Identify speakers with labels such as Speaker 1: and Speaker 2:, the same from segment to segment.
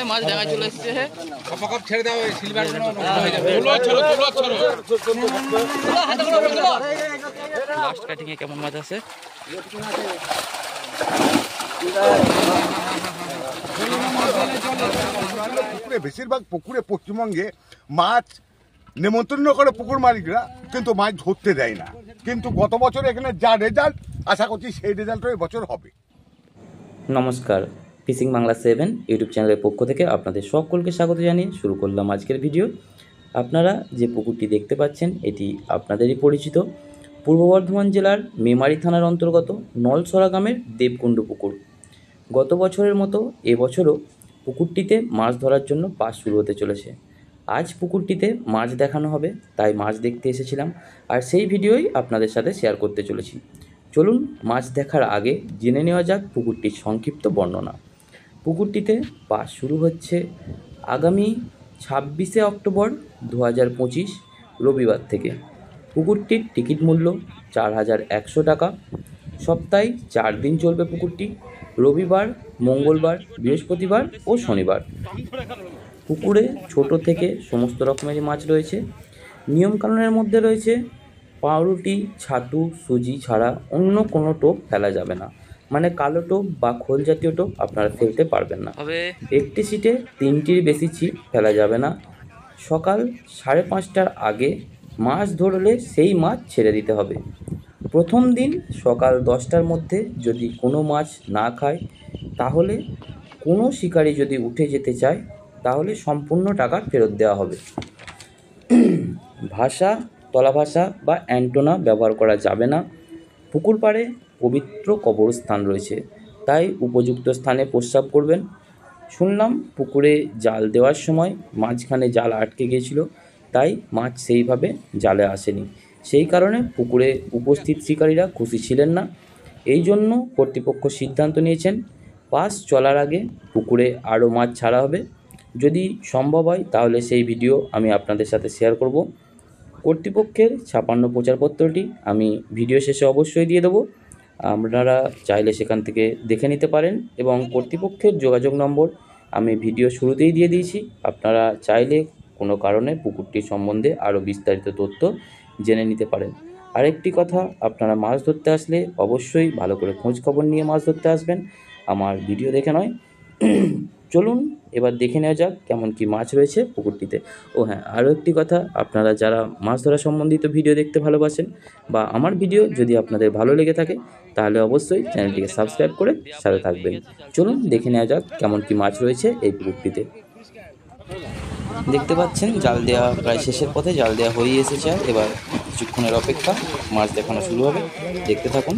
Speaker 1: মাছ দেখা চলে এসছে।
Speaker 2: ছেড়ে দাও সিলভার
Speaker 1: লাস্ট কাটিং এ কেমন মাছ আছে?
Speaker 3: বেশিরভাগ পুকুরে পশ্চিমবঙ্গে মাছ নিমন্ত্রণ করে পুকুর মালিকরা, কিন্তু মাছ ধরতে দেয় না। কিন্তু গত বছর এখানে যা রেজাল্ট, আশা করছি সেই রেজাল্টও এবছর হবে।
Speaker 4: নমস্কার, ফিশিং বাংলা 7 ইউটিউব চ্যানেলের পক্ষ থেকে আপনাদের সকলকে স্বাগত জানিয়ে শুরু করলাম আজকের ভিডিও। আপনারা যে পুকুরটি দেখতে পাচ্ছেন এটি আপনাদেরই পরিচিত পূর্ব বর্ধমান জেলার মেমারি থানার অন্তর্গত নলসরা গ্রামের দেবকুণ্ড পুকুর। গত বছরের মতো এবছরও পুকুরটিতে মাছ ধরার জন্য পাস শুরু হতে চলেছে। আজ পুকুরটিতে মাছ দেখানো হবে, তাই মাছ দেখতে এসেছিলাম, আর সেই ভিডিওই আপনাদের সাথে শেয়ার করতে চলেছি। চলুন মাছ দেখার আগে জেনে নেওয়া যাক পুকুরটির সংক্ষিপ্ত বর্ণনা। পুকুরটিতে পাস শুরু হচ্ছে আগামী 26শে অক্টোবর 2025 রবিবার থেকে। পুকুরটির টিকিট মূল্য 4100 টাকা। সপ্তাহে 4 দিন চলবে পুকুরটি, রবিবার, মঙ্গলবার, বৃহস্পতিবার ও শনিবার। পুকুরে ছোট থেকে সমস্ত রকমেরই মাছ রয়েছে। নিয়মকানুনের মধ্যে রয়েছে পাউরুটি, ছাতু, সুজি ছাড়া অন্য কোনো টোপ ফেলা যাবে না, মানে কালো টোপ বা খোল জাতীয় টোপ আপনারা ফেলতে পারবেন না। একটি সিটে 3টির বেশি ছিপ ফেলা যাবে না। সকাল 5:30টার আগে মাছ ধরলে সেই মাছ ছেড়ে দিতে হবে। প্রথম দিন সকাল 10টার মধ্যে যদি কোনো মাছ না খায়, তাহলে কোনো শিকারি যদি উঠে যেতে চায় তাহলে সম্পূর্ণ টাকা ফেরত দেওয়া হবে। ভাষা, তলা ভাষা বা অ্যান্টোনা ব্যবহার করা যাবে না। পুকুর পাড়ে পবিত্র কবরস্থান রয়েছে, তাই উপযুক্ত স্থানে প্রস্রাব করবেন। শুনলাম পুকুরে জাল দেওয়ার সময় মাঝখানে জাল আটকে গিয়েছিল, তাই মাছ সেইভাবে জালে আসেনি। সেই কারণে পুকুরে উপস্থিত শিকারীরা খুশি ছিলেন না। এই জন্য কর্তৃপক্ষ সিদ্ধান্ত নিয়েছেন পাস চলার আগে পুকুরে আরও মাছ ছাড়া হবে। যদি সম্ভব হয় তাহলে সেই ভিডিও আমি আপনাদের সাথে শেয়ার করব। কর্তৃপক্ষের ছাপান্ন প্রচারপত্রটি আমি ভিডিও শেষে অবশ্যই দিয়ে দেবো, আপনারা চাইলে সেখান থেকে দেখে নিতে পারেন, এবং কর্তৃপক্ষের যোগাযোগ নম্বর আমি ভিডিও শুরুতেই দিয়ে দিয়েছি। আপনারা চাইলে কোনো কারণে পুকুরটির সম্বন্ধে আরও বিস্তারিত তথ্য জেনে নিতে পারেন। আরেকটি কথা, আপনারা মাছ ধরতে আসলে অবশ্যই ভালো করে খোঁজ খবর নিয়ে মাছ ধরতে আসবেন, আমার ভিডিও দেখে নয়। চলুন এবার দেখে নেওয়া যাক কেমন কি মাছ রয়েছে পুকুরটিতে। ও হ্যাঁ, আরও একটি কথা, আপনারা যারা মাছ ধরা সম্বন্ধিত ভিডিও দেখতে ভালোবাসেন বা আমার ভিডিও যদি আপনাদের ভালো লেগে থাকে, তাহলে অবশ্যই চ্যানেলটিকে সাবস্ক্রাইব করে সাথে থাকবেন। চলুন দেখে নেওয়া যাক কেমন কি মাছ রয়েছে এই পুকুরটিতে। দেখতে পাচ্ছেন জাল দেওয়া প্রায় শেষের পথে, জাল দেওয়া হয়ে এসেছে। এবার কিছুক্ষণের অপেক্ষা, মাছ দেখানো শুরু হবে, দেখতে থাকুন।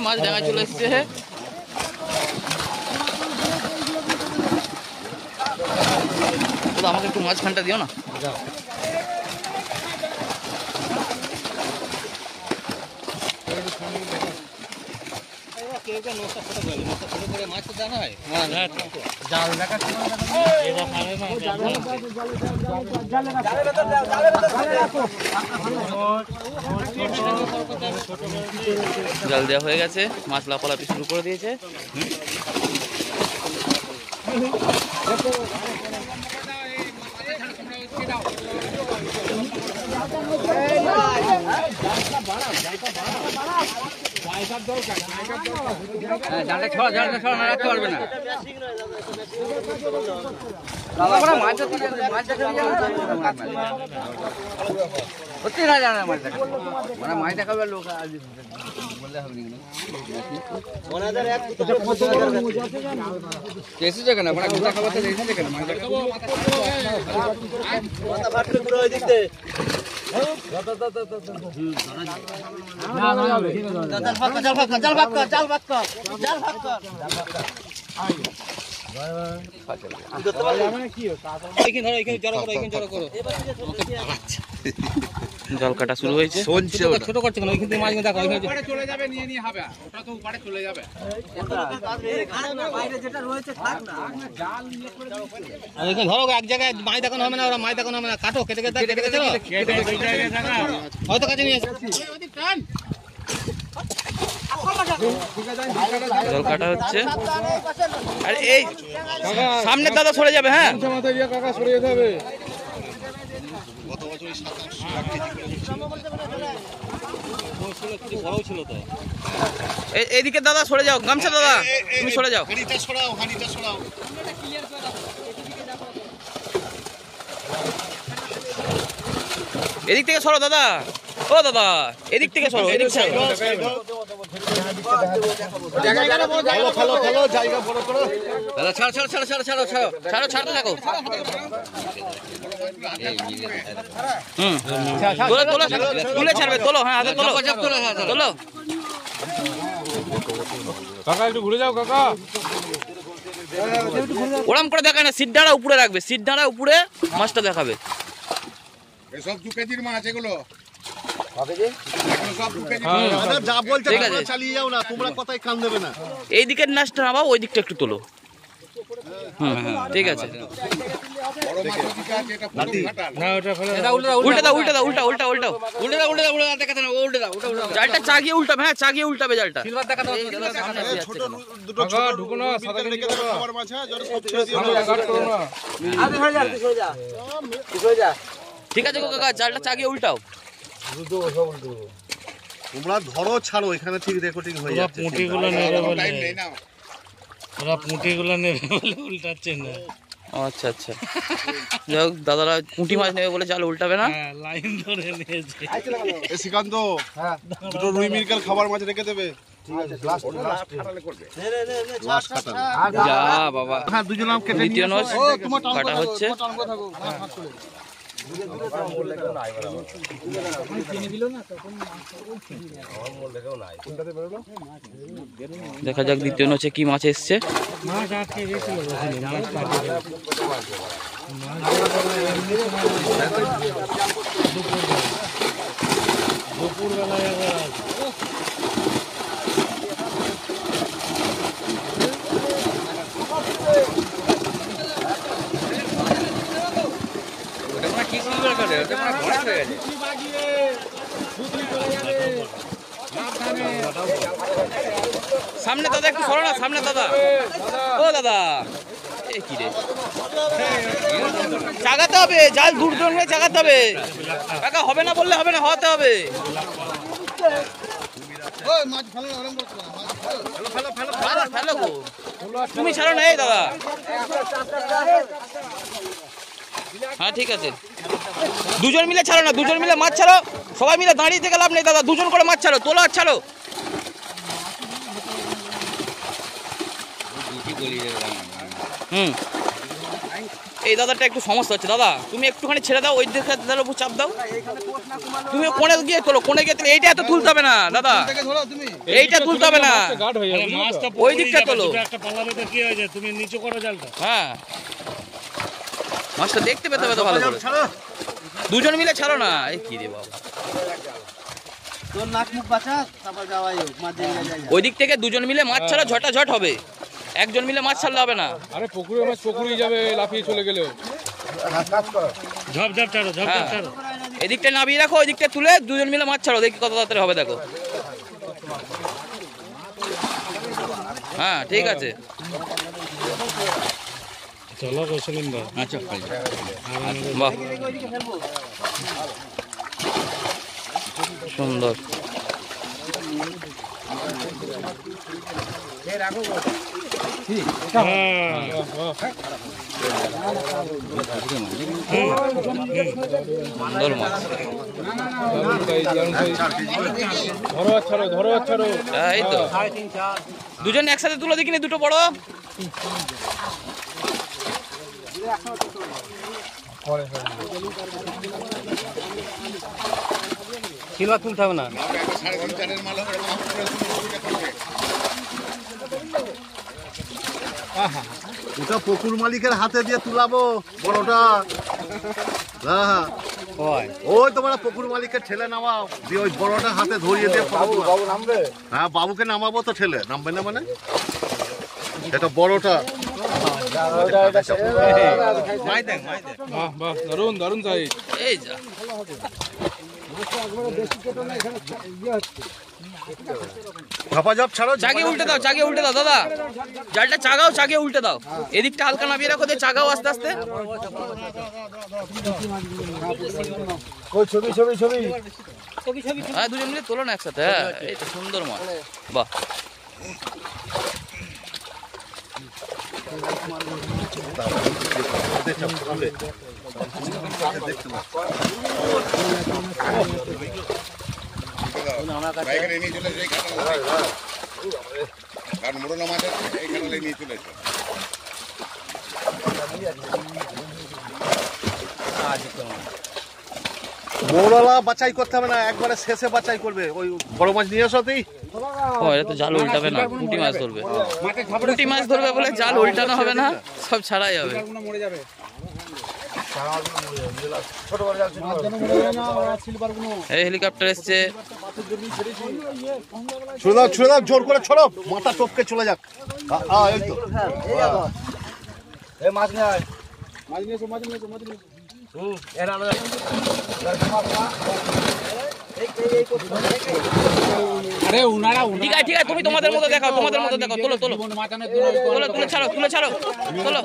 Speaker 1: মাছ দেখা চলে এসছে। আমাকে একটু মাঝখানটা দিও না। জাল দেওয়া হয়ে গেছে, মাছ লাফালাফি শুরু করে দিয়েছে। জালটা ছড়া না রাখতে পারবে না। সত্যি না জানে মাছ দেখা, মানে মাছ দেখাবে লোক বললে হবে না। এসেছে কেন মানে গোটা খাবার এসেছে কেন মাছ দেখাবো।
Speaker 4: জল কাটা শুরু হয়েছে।
Speaker 2: ছোট করছে কেন? ওইখান থেকে মাছ দেখো, ওইখানে চলে যাবে, নিয়ে নিয়ে হবে, ওটা তো উপরে চলে যাবে। আর ওইখানে ধরো এক জায়গায় মাছ দেখানো হবে না, ওরা মাছ দেখানো হবে না, কাটো, কেটে কেটে কেটে কেটে হয়তো কাছে নিয়ে আসবে।
Speaker 4: জল কাটা হচ্ছে। আর এই সামনে দাদা সরে যাবে। হ্যাঁ,
Speaker 2: কাকা সরে যেতে হবে।
Speaker 4: এইদিকে দাদা সরে যাও, গামছা দাদা তুমি সরে যাও। এদিক থেকে সরো দাদা। ও দাদা, এদিক থেকে সরো, এদিক থেকে
Speaker 1: দাদা ছাড় ছাড় ছাড় ছাড় ছাড়ো ছাড়ো
Speaker 4: ছাড়ো, ছাড়তে থাকো। তুলে ছাড়বে, তোলো। হ্যাঁ, হাতে তোলো, তোলো।
Speaker 2: কাকা একটু ঘুরে যাও কাকা।
Speaker 4: ওরম করে দেখায় না, সিট ডাঁড়া উপরে রাখবে, সিট ডাঁড়া উপরে মাছটা দেখাবে।
Speaker 3: এসব 2 কেজির মাছ এগুলো।
Speaker 4: ঠিক আছে,
Speaker 3: চালিয়ে যাও না, তোমরা কথাই কান দেবে না।
Speaker 4: এই দিকের নাচটা নামাও, ওই দিকটা একটু তোলো। ঠিক আছে, উল্টে দাও, উল্টে দাও, উল্টা উল্টা উল্টাও,
Speaker 1: উল্টে দাও উল্টে দাও উল্টে দাও, দেখাতে না, উল্টে দাও উল্টে দাও।
Speaker 4: জালটা চাগিয়ে উল্টাবে। হ্যাঁ, চাগিয়ে উল্টাবে জালটা।
Speaker 1: সিলভার দেখাতে হবে,
Speaker 2: কাকা ঢুকো না, সাদা কেজি খাবার মাছ আছে, যারা সব ছেড়ে দিও না, গার্ড করো না।
Speaker 1: আরে সরে যা, তুই সরে যা, তুই সরে যা।
Speaker 4: ঠিক আছে কাকা, জালটা চাগিয়ে উল্টাও।
Speaker 3: তোমরা ধরো ছাড়ো, এখানে ঠিক রেকর্ডিং হয়ে যাচ্ছে।
Speaker 2: পুঁটিগুলো নেবে বলে, ওরা পুঁটিগুলো নেবে বলে উল্টাচ্ছে না।
Speaker 4: আচ্ছা আচ্ছা, যাই হোক, দাদারা পুঁটি মাছ নেবে বলে জাল উল্টাবে না।
Speaker 2: লাইন ধরে নিয়েছে।
Speaker 3: শ্রীকান্ত, দুটো রুই মিরকাল খাবার মাছ রেখে দেবে।
Speaker 4: যা বাবা,
Speaker 3: হ্যাঁ, দুজন আমাকে
Speaker 4: দ্বিতীয় নজ কাটা হচ্ছে। দেখা যাক দ্বিতীয় নচে কি মাছ এসছে।
Speaker 1: কি সিলভার করে, ওটা মানে ভরাট হয়ে গেছে।
Speaker 4: সামনে দাদা একটু সরো না, সামনে দাদা। ও দাদা, এ কি রে, চাগাতে হবে, জাল দূর দূর হয়ে চাগাতে হবে কাকা। হবে না বললে হবে না, হতে হবে। ফেলো গো, তুমি ছাড়ো না। এই দাদা, হ্যাঁ ঠিক আছে, দুজন মিলে ছাড়ো না, দুজন মিলে মাছ ছাড়ো। সবাই মিলে দাঁড়িয়ে থেকে লাভ নেই দাদা, দুজন করে মাছ ছাড়ো, তোলো আর ছাড়ো। এই দাদাটা একটু সমস্যা হচ্ছে দাদা, তুমি একটুখানি ছেড়ে দাও, ওই দিকে দাদার উপর চাপ দাও। তুমি কোণে গিয়ে তোলো, কোণে গিয়ে তোলো। এইটা এত তুলতে হবে না দাদা, এইটা তুলতে হবে না, ওই দিকটা তোলো।
Speaker 2: তুমি নিচু করো জালটা।
Speaker 4: হ্যাঁ, মাছটা দেখতে পেতে হবে তো ভালো করে। দুজন মিলে ছাড়ো না। এই কি রে বাবা,
Speaker 1: তোর নাক মুখ বাঁচা, তারপর যাওয়াই হোক, মাছ দিয়ে যায়।
Speaker 4: ওই দিক থেকে দুজন মিলে মাছ ছাড়া ঝটাঝট হবে, একজন মিলে মাছ ছাড়লে হবে না।
Speaker 2: আরে পুকুরে মাছ পুকুরেই যাবে, লাফিয়ে চলে গেলেও। ঝপ ঝপ ছাড়ো, ঝপ ঝপ ছাড়ো।
Speaker 4: এদিকটা নামিয়ে রাখো, ওই দিকটা তুলে দুজন মিলে মাছ ছাড়ো, দেখি কত তাড়াতাড়ি হবে দেখো। হ্যাঁ ঠিক আছে,
Speaker 2: চলো কৌশলিন ভাই।
Speaker 1: আচ্ছা
Speaker 4: বাহ, সুন্দর। সুন্দর মাছ।
Speaker 2: ধরো ছাড়ো।
Speaker 4: এই তো দুজন একসাথে তুলো দেখিনি, দুটো বড়।
Speaker 2: সিলভার তুলতে হবে না।
Speaker 3: ওটা পুকুর মালিকের হাতে দিয়ে তুলাবো বড়টা। হ্যাঁ হ্যাঁ ওই তোমার পুকুর মালিকের ঠেলে নামাও দিয়ে ওই বড়টা হাতে ধরিয়ে দিয়ে বাবু নামবে। হ্যাঁ বাবুকে নামাবো তো ঠেলে, নামবে না মানে এটা বড়টা।
Speaker 2: দারুন দারুন সাইজ। এই যা
Speaker 3: ঝাপাঝাপ ছাড়ো,
Speaker 1: চাগিয়ে উল্টে দাও, চাগিয়ে উল্টে দাও দাদা, জালটা চাগাও, চাগিয়ে উল্টে দাও, এদিকটা হালকা নামিয়ে রাখো, দিয়ে চাগাও আস্তে আস্তে। হ্যাঁ দুজন মিলে তোলো না একসাথে। হ্যাঁ এই তো সুন্দর মাছ, বাহ।
Speaker 3: মৌরলা বাছাই করতে হবে না, একবারে শেষে বাছাই করবে। ওই বড় মাছ নিয়ে এসোতেই
Speaker 1: এটা তো জাল উল্টাবে না, পুঁটি মাছ ধরবে, পুঁটি মাছ ধরবে বলে জাল উল্টানো হবে না, সব ছাড়াই হবে। এই হেলিকপ্টার এসছে,
Speaker 3: ছুড়ে দাও, ছুড়ে দাও, জোর করে ছড়ো, মাথা টপকে চলে যাক। এই তো
Speaker 1: মাছ নেই, ঠিক আছে ঠিক আছে, তুমি তোমাদের মতো দেখাও, তোমাদের মতো দেখাও, তোলো তোলো তোলো তুলে ছাড়ো, তুলে ছাড়ো, তোলো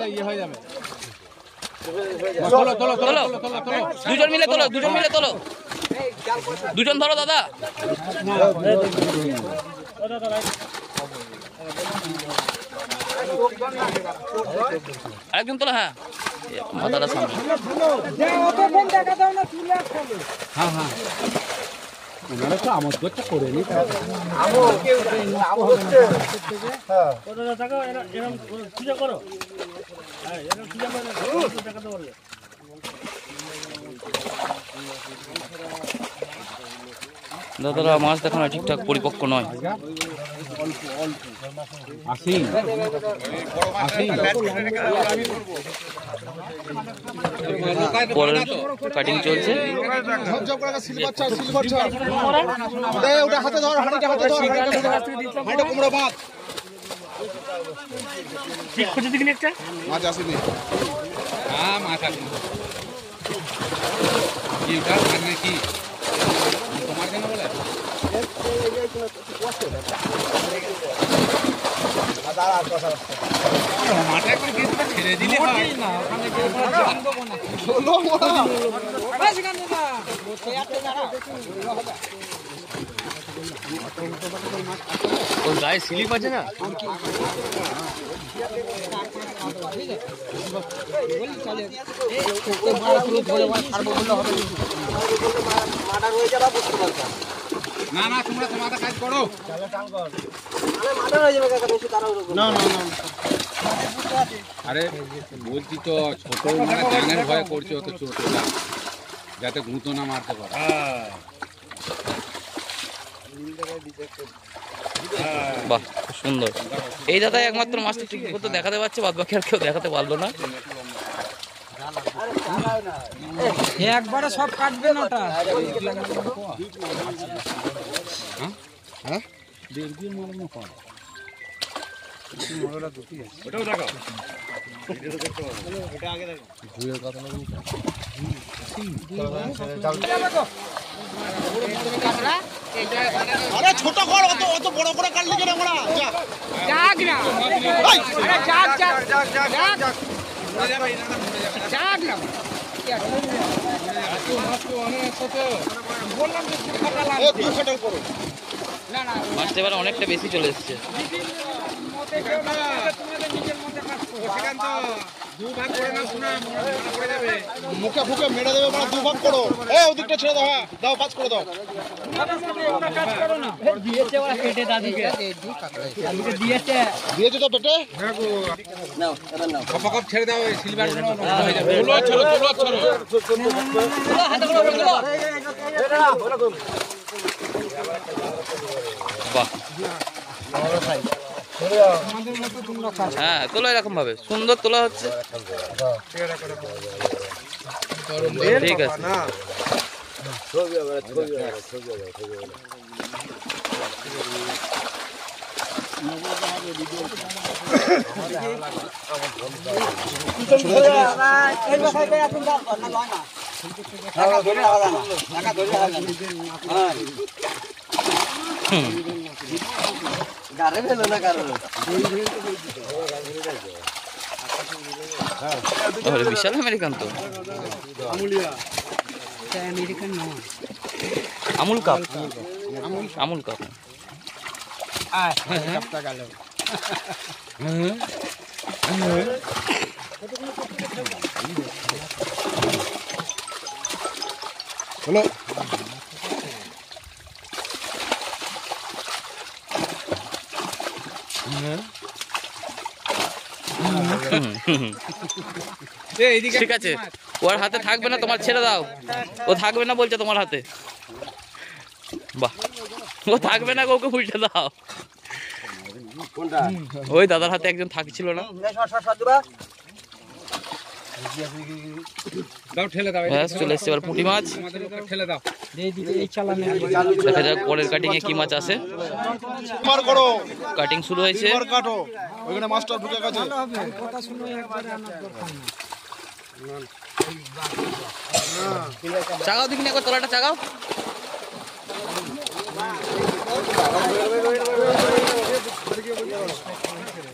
Speaker 1: তোলো তোলো, দুজন মিলে তোলো, দুজন মিলে তোলো, দুজন ধরো দাদা। আরেকজন তোলো, হ্যাঁ মাথাটা সামনে। দাদারা মাছ দেখানো ঠিকঠাক পরিপক্ক নয়। কাটিং চলছে, ওর গায়ে স্লিপ আছে না।
Speaker 2: না না তোমরা তোমাদের কাজ করো। আরে বলছি তো ছোট মানে টানের ভয়ে করছে, অত ছোট যাতে গুঁতো না মারতে পারে।
Speaker 1: বাহ খুব সুন্দর। এই দাদা একমাত্র মাছটা ঠিক মতো দেখাতে পারছে, বাদ বাকি আর কেউ দেখাতে পারলো না।
Speaker 5: একবারে সব কাটবে না ওটা।
Speaker 2: হ্যাঁ ওটাও দেখো, ওটা আগে দেখো।
Speaker 3: আরে ছোট কর, অত অত বড় করে কাটলি কেন আমরা?
Speaker 5: জাগ না, আরে জাগ জাগ জাগ জাগ জাগ না। বললাম যে কাটালাম,
Speaker 3: এ তুই কাটাল করো
Speaker 5: না না
Speaker 1: মাছটা এবার অনেকটা বেশি চলে এসছে।
Speaker 5: তোমাদের নিজের মধ্যে কাজ করো।
Speaker 3: মুখে ফুকে মেরে দেবে মানে দুভাগ করো। ওদিকটা ছেড়ে দাও, হ্যাঁ দাও, পাঁচ করে দাও। দিয়েছে তো পেটে।
Speaker 2: ছেড়ে দাও সিলভার
Speaker 1: বাহ, হ্যাঁ তোলা এরকম ভাবে সুন্দর তোলা হচ্ছে। ঠিক আছে, বিশাল আমেরিকান তো। Amul cup, Amul cup.
Speaker 3: হলো
Speaker 1: ঠিক আছে, ওর হাতে থাকবে না, তোমার ছেড়ে দাও। ও থাকবে না বলছে তোমার হাতে। বাহ, ও থাকবে না, ওকে উল্টে দাও। ওই দাদার হাতে একজন থাকছিল না। চলে এসছে এবার পুঁটি মাছ। দেখা যাক পরের কাটিং এ কি মাছ আসে। কাটিং শুরু হয়েছে। চাগাও দেখি না, একবার তলাটা চাগাও।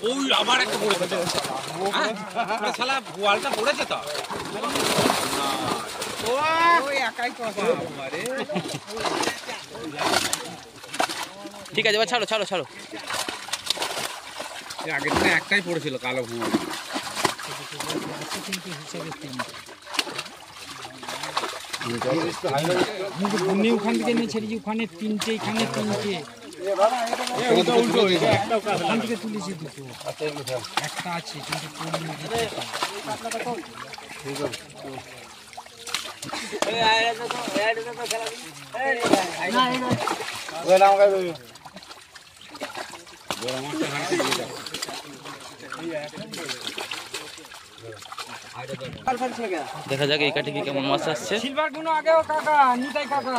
Speaker 2: ওই আবার একটা পড়েছে, শালা ওয়ালটা পড়েছে তো।
Speaker 1: ঠিক আছে, এবার ছাড়ো ছাড়ো ছাড়ো।
Speaker 2: আগের দিনে একটাই পড়েছিল কালো ভুয়া।
Speaker 5: ওখান থেকে নিয়ে ছেড়েছি, ওখানে তিনটে, এখানে তিনটে, ওখান থেকে তুলেছি দুটো, একটা আছে কিন্তু
Speaker 1: দেখা যাক এই কাটিং এ কেমন মাছ আসছে।
Speaker 5: সিলভার গুলো আগেও কাকা, নিতাই কাকা,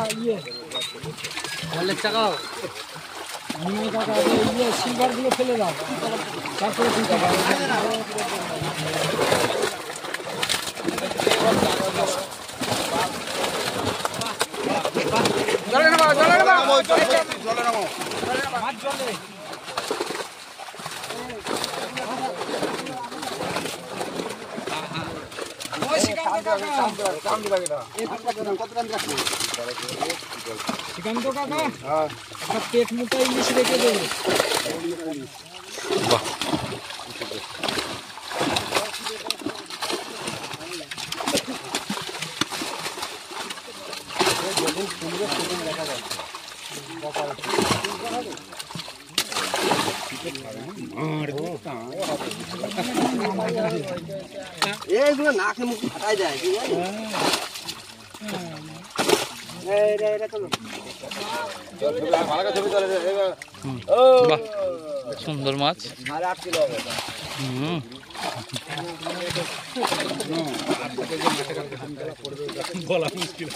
Speaker 5: নিতাই কাকা সিলভার গুলো ফেলে দাও, তারপরে শ্রীকান্ত কাকা একটা পেট মোটা ইলিশ রেখে দেবে।
Speaker 6: এইগুলো নাকে মুখ ফাটাই যায়, ঠিক আছে?
Speaker 1: বাহ, সুন্দর মাছ।
Speaker 2: বলা মুশকিল।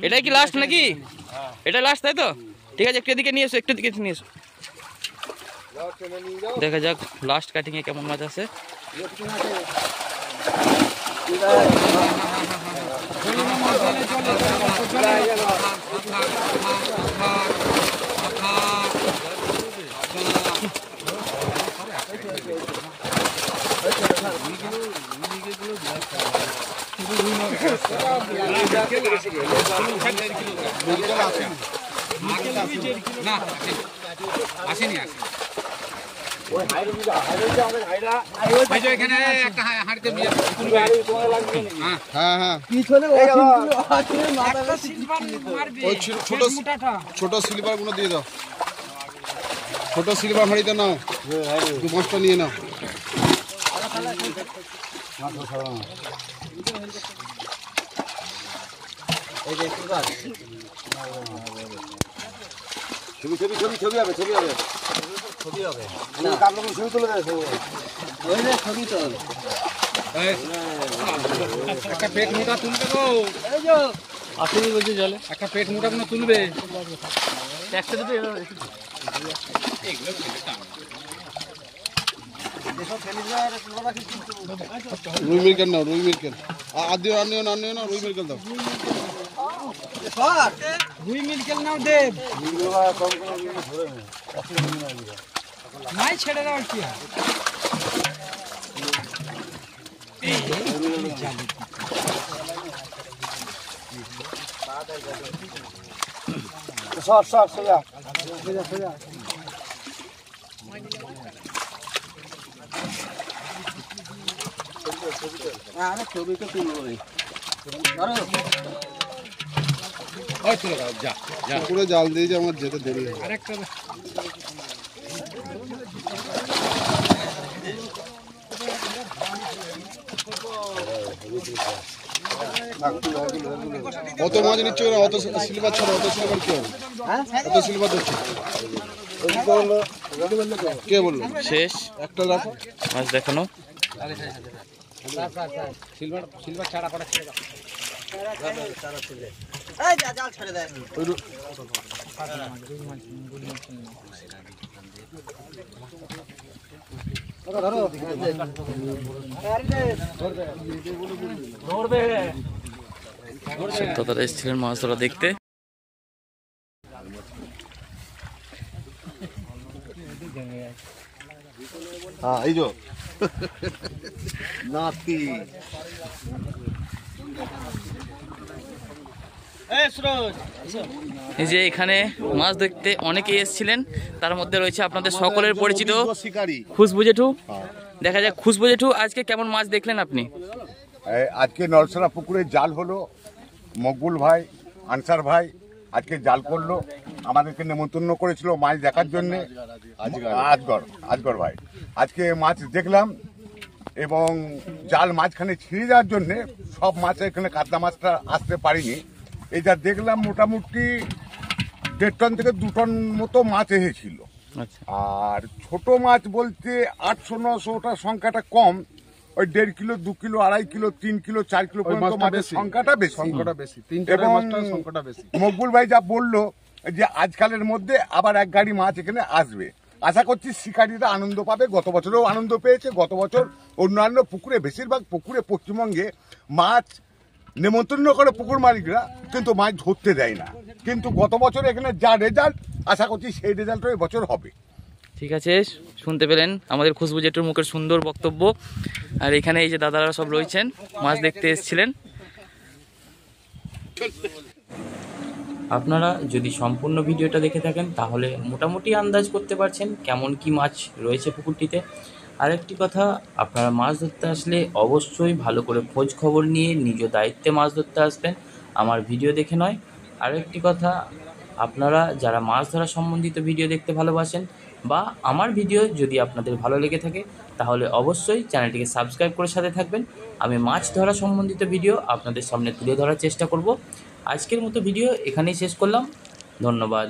Speaker 1: এটাই কি লাস্ট নাকি? এটা লাস্ট তাই তো? ঠিক আছে, একটু এদিকে নিয়ে এসো, একটু দিকে নিয়ে এসো। দেখা যাক লাস্ট কাটিং এ কেমন মাছ আছে।
Speaker 5: না আসেনি এখানে একটা হাঁড়িতে নিয়ে
Speaker 7: ছোট সিলভার গুলো দিয়ে দাও, ছোট সিলভার হাঁড়িতে নাও, 2-5টা নিয়ে নাও।
Speaker 5: একটা পেট মোটা তুলবে গো, আসেনি বলছে জলে, একটা পেট মোটা কোনো তুলবে।
Speaker 7: রুই মিরকেল নাও, রুই মিরকেল আর দিও, আনিও না রুই মিরকেল দাও।
Speaker 5: রুই মিরকেল নাও দেব, নাই ছেড়ে দাও কি
Speaker 6: ছবিটা তুলবো
Speaker 7: পুকুরে জাল দিয়ে যে আমার যেতে দেরি হয়।
Speaker 5: আরেকটা
Speaker 7: অত মাছ নিচ্ছ না, অত সিলভার ছাড়া, অত সিলভার কি হবে? অত সিলভার দিচ্ছ কে বললো?
Speaker 1: শেষ
Speaker 7: একটা রাখো,
Speaker 1: মাছ দেখানো।
Speaker 5: সিলভার ছাড়া পড়া ছেড়ে দাও।
Speaker 6: জাল ছেড়ে দেয়।
Speaker 1: দাদারা এসেছিলেন মাছ ধরা দেখতে।
Speaker 3: এই যে নাতি
Speaker 1: এই যে এখানে মাছ দেখতে অনেকেই এসেছিলেন, তার মধ্যে রয়েছে আপনাদের সকলের পরিচিত
Speaker 3: শিকারী
Speaker 1: খুশবু জেঠু। দেখা যাক খুশবু জেঠু আজকে কেমন মাছ দেখলেন আপনি?
Speaker 8: আজকে নলসরা পুকুরে জাল হলো, মকবুল ভাই, আনসার ভাই আজকে জাল করলো, আমাদেরকে নেমন্তন্ন করেছিল মাছ দেখার জন্য। আজগর ভাই আজকে মাছ দেখলাম এবং জাল মাঝখানে ছিঁড়ে যাওয়ার জন্য সব মাছ এখানে কাতলা মাছটা আসতে পারিনি। এই যা দেখলাম মোটামুটি 1.5 টন থেকে 2 টন মতো মাছ এসেছিল। আর ছোট মাছ বলতে 800-900, সংখ্যাটা কম, ওই 1.5 kilo 2 kilo 2.5 kilo 3 kilo 4 kilo পর্যন্ত মাছের সংখ্যাটা বেশি। এবং মকবুল ভাই যা বললো যে আজকালের মধ্যে আবার 1 গাড়ি মাছ এখানে আসবে, আশা করছি শিকারীরা আনন্দ পাবে। গত বছরেও আনন্দ পেয়েছে। গত বছর অন্যান্য পুকুরে, বেশিরভাগ পুকুরে পশ্চিমবঙ্গে মাছ নেমন্তন্ন করে পুকুর মালিকরা, কিন্তু মাছ ধরতে দেয় না। কিন্তু গত বছর এখানে যা রেজাল্ট, আশা করছি সেই রেজাল্টও এবছর হবে।
Speaker 1: ঠিক আছে, শুনতে পেলেন আমাদের খুশবু জেঠুর মুখের সুন্দর বক্তব্য। আর এখানে এই যে দাদারা সব রয়েছেন, মাছ দেখতে এসেছিলেন।
Speaker 4: আপনারা যদি সম্পূর্ণ ভিডিওটা দেখে থাকেন তাহলে মোটামুটি আন্দাজ করতে পারছেন কেমন কি মাছ রয়েছে পুকুরটিতে। আরেকটি কথা, আপনারা মাছ ধরতে আসলে অবশ্যই ভালো করে খোঁজ খবর নিয়ে নিজ দায়িত্বে মাছ ধরতে আসবেন, আমার ভিডিও দেখে নয়। আরেকটি কথা, আপনারা যারা মাছ ধরা সম্বন্ধিত ভিডিও দেখতে ভালোবাসেন বা আমার ভিডিও যদি আপনাদের ভালো লেগে থাকে তাহলে অবশ্যই চ্যানেলটিকে সাবস্ক্রাইব করে সাথে থাকবেন। আমি মাছ ধরা সম্বন্ধিত ভিডিও আপনাদের সামনে তুলে ধরার চেষ্টা করব। আজকের মতো ভিডিও এখানেই শেষ করলাম, ধন্যবাদ।